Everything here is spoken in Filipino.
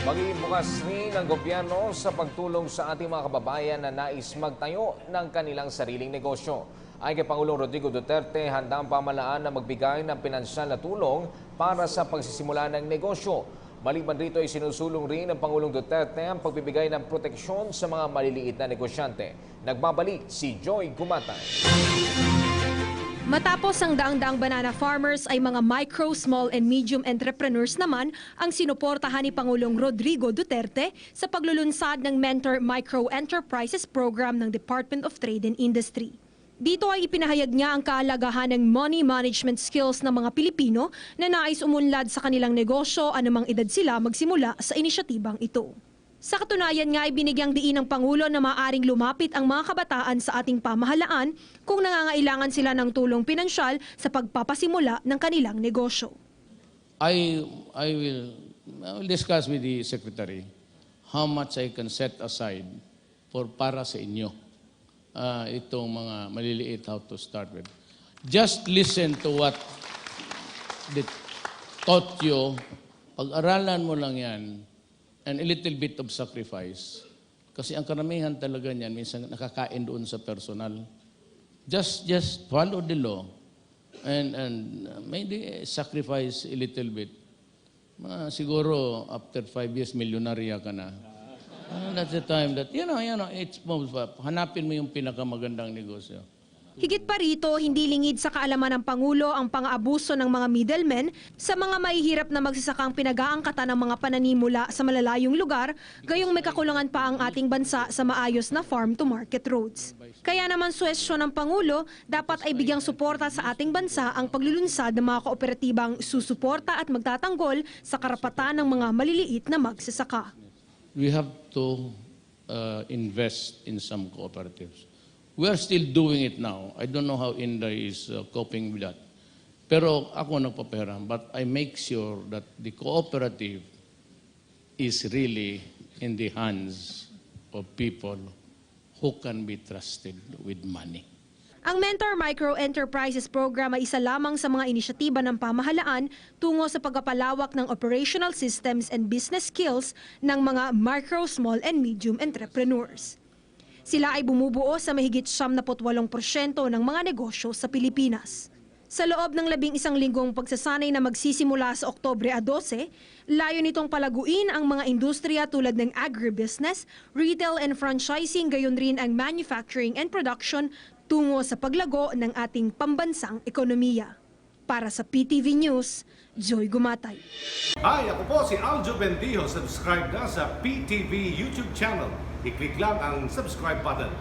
Magiging bukas rin ang gobyerno sa pagtulong sa ating mga kababayan na nais magtayo ng kanilang sariling negosyo. Ayon kay Pangulong Rodrigo Duterte, handa ang pamahalaan na magbigay ng pinansyal na tulong para sa pagsisimula ng negosyo. Maliban rito ay sinusulong rin ng Pangulong Duterte ang pagbibigay ng proteksyon sa mga maliliit na negosyante. Nagbabalik si Joy Gumatay. Matapos ang daang-daang banana farmers ay mga micro, small and medium entrepreneurs naman ang sinuportahan ni Pangulong Rodrigo Duterte sa paglulunsad ng Mentor Micro Enterprises Program ng Department of Trade and Industry. Dito ay ipinahayag niya ang kahalagahan ng money management skills ng mga Pilipino na nais umunlad sa kanilang negosyo anumang edad sila magsimula sa inisyatibang ito. Sa katunayan nga, ibinigyang diin ng Pangulo na maaaring lumapit ang mga kabataan sa ating pamahalaan kung nangangailangan sila ng tulong pinansyal sa pagpapasimula ng kanilang negosyo. I will discuss with the Secretary how much I can set aside para sa inyo. Itong mga maliliit, how to start with. Just listen to what they taught you. Pag-aralan mo lang yan, and a little bit of sacrifice. Kasi ang karamihan talaga niyan, minsan nakakain doon sa personal. Just follow the law and maybe sacrifice a little bit. Siguro after 5 years, milyonarya ka na. That's the time that, it's hanapin mo yung pinakamagandang negosyo. Higit pa rito, hindi lingid sa kaalaman ng Pangulo ang pang-aabuso ng mga middlemen sa mga mahihirap na magsasakang pinag-aangkatan ng mga pananimula sa malalayong lugar, gayong may kakulangan pa ang ating bansa sa maayos na farm-to-market roads. Kaya naman suwestyon ng Pangulo, dapat ay bigyang suporta sa ating bansa ang paglulunsad ng mga kooperatibang susuporta at magtatanggol sa karapatan ng mga maliliit na magsasaka. We have to invest in some cooperatives. We are still doing it now. I don't know how India is coping with that. Pero ako nagpapera, but I make sure that the cooperative is really in the hands of people who can be trusted with money. Ang Mentor Micro Enterprises Program ay isa lamang sa mga inisyatiba ng pamahalaan tungo sa pagpapalawak ng operational systems and business skills ng mga micro, small and medium entrepreneurs. Sila ay bumubuo sa mahigit 78% ng mga negosyo sa Pilipinas. Sa loob ng 11 linggong pagsasanay na magsisimula sa Oktubre 12, layo nitong palaguin ang mga industriya tulad ng agribusiness, retail and franchising, gayon rin ang manufacturing and production tungo sa paglago ng ating pambansang ekonomiya. Para sa PTV News, Joy Gumatay. Hi, ako po si Aljo Bendijo. Subscribe na sa PTV YouTube channel. I-click lang ang subscribe button.